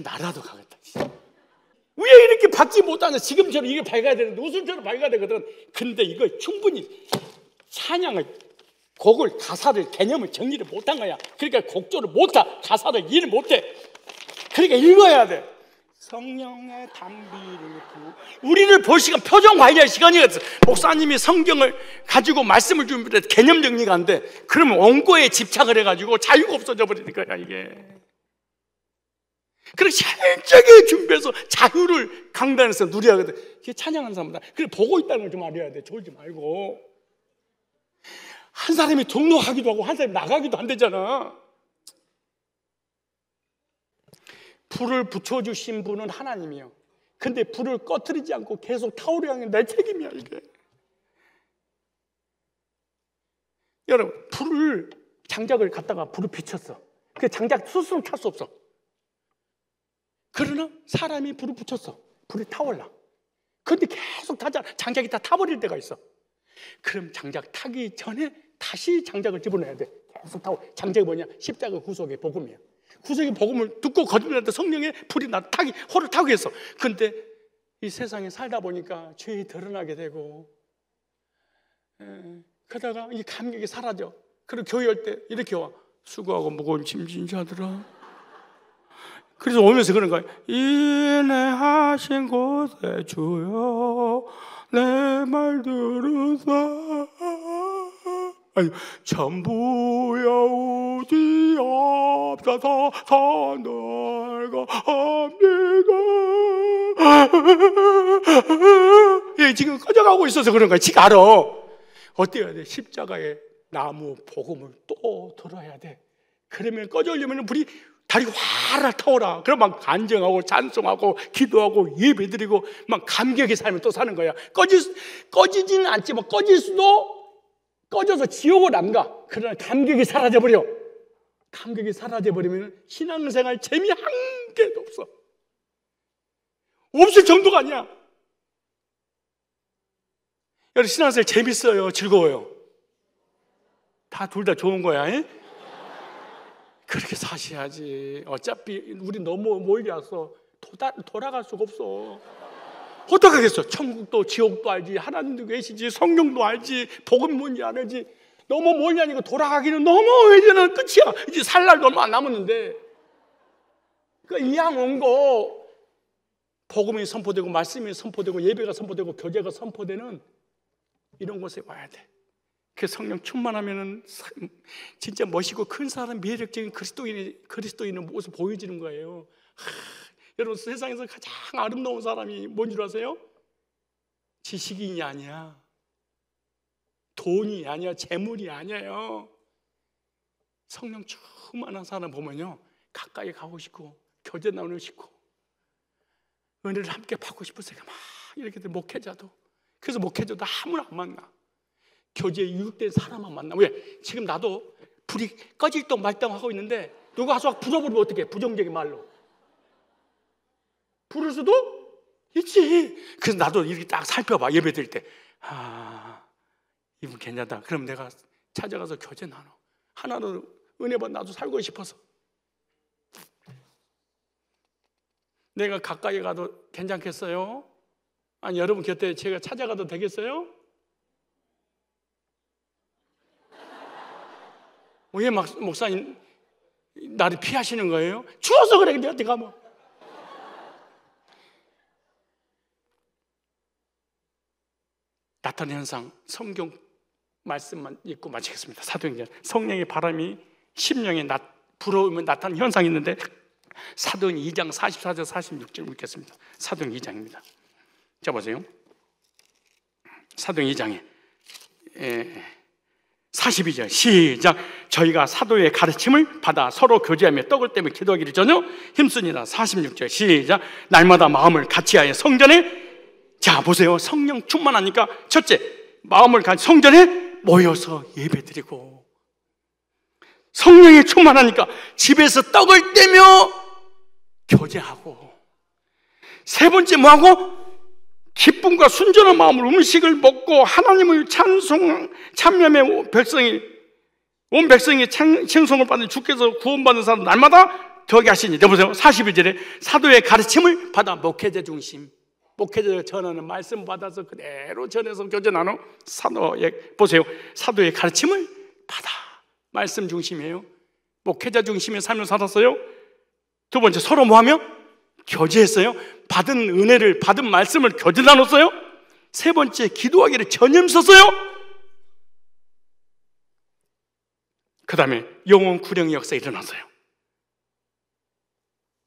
나라도 가겠다. 왜 이렇게 받지 못하냐? 지금처럼 이게 밝아야 되는데 웃음처럼 밝아야 되거든. 근데 이거 충분히 찬양을, 곡을, 가사를, 개념을 정리를 못한 거야. 그러니까 곡조를 못하, 가사를 이해를 못해. 그러니까 읽어야 돼. 성령의 담비를 부. 우리를 볼 시간, 표정 관리할 시간이었어. 목사님이 성경을 가지고 말씀을 주는데 개념 정리가 안 돼. 그러면 원고에 집착을 해가지고 자유가 없어져 버리는 거야 이게. 그렇게 철저하게 준비해서 자유를 강단에서 누려야 돼. 이게 찬양하는 사람보다. 그래, 보고 있다는 걸 좀 알아야 돼. 졸지 말고. 한 사람이 등록하기도 하고 한 사람이 나가기도 안 되잖아. 불을 붙여주신 분은 하나님이요. 근데 불을 꺼뜨리지 않고 계속 타오르게 하는 게 내 책임이야 이게. 여러분, 불을, 장작을 갖다가 불을 비췄어. 그 장작 스스로 탈 수 없어. 그러나 사람이 불을 붙였어. 불이 타올라. 그런데 계속 타잖아. 장작이 다 타버릴 때가 있어. 그럼 장작 타기 전에 다시 장작을 집어넣어야 돼. 계속 타고. 장작이 뭐냐? 십자가 구속의 복음이야. 구속의 복음을 듣고 거듭날 성령의 불이 나 타기, 호를 타게 했어. 근데 이 세상에 살다 보니까 죄에 드러나게 되고, 그러다가 이 감격이 사라져. 그리고 교회 할 때 이렇게 와. 수고하고 무거운 짐진 자들아. 그래서 오면서 그런 거예요. 인내하신 곳에 주여 내 말 들으사. 아니, 전부여 우지옵소서 산들과 합니다. 예, 지금 꺼져가고 있어서 그런 거야. 지가 알아. 어떻게 해야 돼? 십자가의 나무 복음을 또 들어야 돼. 그러면 꺼져오려면 불이 다리가 화를 타오라. 그럼 막 간증하고 찬송하고 기도하고 예배드리고 막 감격의 삶을 또 사는 거야. 꺼지지는 않지만 꺼질 수도, 꺼져서 지옥을 안 가. 그러나 감격이 사라져버려. 감격이 사라져버리면 신앙생활 재미 한 개도 없어. 없을 정도가 아니야. 여러분, 신앙생활 재밌어요? 즐거워요? 다 둘 다 좋은 거야. 에? 그렇게 사셔야지. 어차피 우리 너무 멀리 왔어. 돌아갈 수가 없어. 어떡하겠어? 천국도 지옥도 알지, 하나님도 계시지, 성경도 알지, 복음 뭔지 알지. 너무 멀리 하니까 돌아가기는 너무 이제는 끝이야. 이제 살 날도 얼마 안 남았는데. 그러니까 이왕 온 거 복음이 선포되고 말씀이 선포되고 예배가 선포되고 교제가 선포되는 이런 곳에 와야 돼. 그 성령 충만하면은 진짜 멋있고 큰 사람, 매력적인 그리스도인의 모습 보여지는 거예요. 여러분, 세상에서 가장 아름다운 사람이 뭔 줄 아세요? 지식인이 아니야, 돈이 아니야, 재물이 아니에요. 성령 충만한 사람 보면요, 가까이 가고 싶고 교제 나누고 싶고 은혜를 함께 받고 싶으세요. 막 이렇게 돼. 목회자도. 그래서 목회자도 아무나 안 만나. 교제에 유익된 사람만 만나. 왜? 지금 나도 불이 꺼질 동 말동 하고 있는데 누가 와서 불어버리면 어떡해? 부정적인 말로 부를 수도 있지. 그래서 나도 이렇게 딱 살펴봐. 예배 드릴 때, 이분 괜찮다. 그럼 내가 찾아가서 교제 나눠. 하나로 은혜 받아 나도 살고 싶어서. 내가 가까이 가도 괜찮겠어요? 아니, 여러분 곁에 제가 찾아가도 되겠어요? 왜 목사님 나를 피하시는 거예요? 추워서 그래. 근데 어떻게 가면. 나타나는 현상, 성경 말씀만 읽고 마치겠습니다. 사도행전. 성령의 바람이 심령에 불어오면 나타나는 현상이 있는데 사도행 2장 44절 46절 읽겠습니다. 사도행 2장입니다. 자, 보세요. 사도행 2장에 42절 시작. 저희가 사도의 가르침을 받아 서로 교제하며 떡을 떼며 기도하기를 전혀 힘쓰니라. 46절 시작. 날마다 마음을 같이하여 성전에, 자 보세요, 성령 충만하니까 첫째, 마음을 같이 성전에 모여서 예배드리고, 성령이 충만하니까 집에서 떡을 떼며 교제하고, 세 번째 뭐하고? 기쁨과 순전한 마음으로 음식을 먹고 하나님을 참여하며 온 백성이 칭송을 받는 주께서 구원받는 사람 날마다 더하게 하시니. 여보세요, 41절에 사도의 가르침을 받아 목회자 중심, 목회자가 전하는 말씀 받아서 그대로 전해서 교제 나눠. 보세요, 사도의 가르침을 받아 말씀 중심이에요. 목회자 중심의 삶을 살았어요. 두 번째, 서로 뭐하며? 교제했어요. 받은 은혜를, 받은 말씀을 교제 나눴어요. 세 번째, 기도하기를 전념 썼어요. 그 다음에 영혼 구령의 역사가 일어났어요.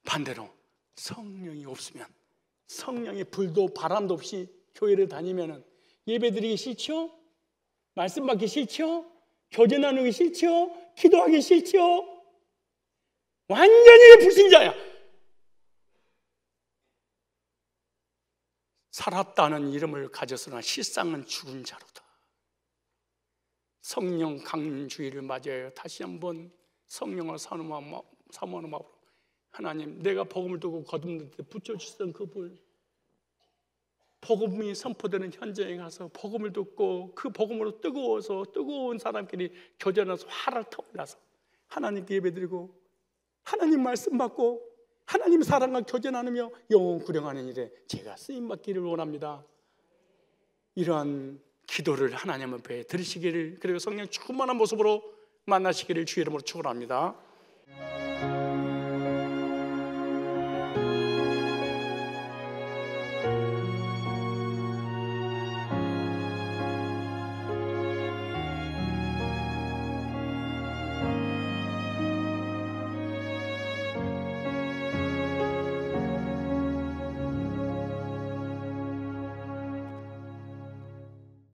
반대로 성령이 없으면, 성령의 불도 바람도 없이 교회를 다니면 예배드리기 싫죠? 말씀 받기 싫죠? 교제 나누기 싫죠? 기도하기 싫죠? 완전히 불신자야. 살았다는 이름을 가졌으나 실상은 죽은 자로다. 성령 강림주의를 맞이하여 다시 한번 성령을 사모하는 마음으로, 하나님, 내가 복음을 두고 거듭날 때 붙여주시던 그 불, 복음이 선포되는 현장에 가서 복음을 듣고 그 복음으로 뜨거운 사람끼리 교제하면서 화를 터올라서 하나님께 예배드리고 하나님 말씀 받고 하나님 사랑과 교제 나누며 영혼 구령하는 일에 제가 쓰임받기를 원합니다. 이러한 기도를 하나님 앞에 드리시기를, 그리고 성령 충만한 모습으로 만나시기를 주의 이름으로 축원합니다.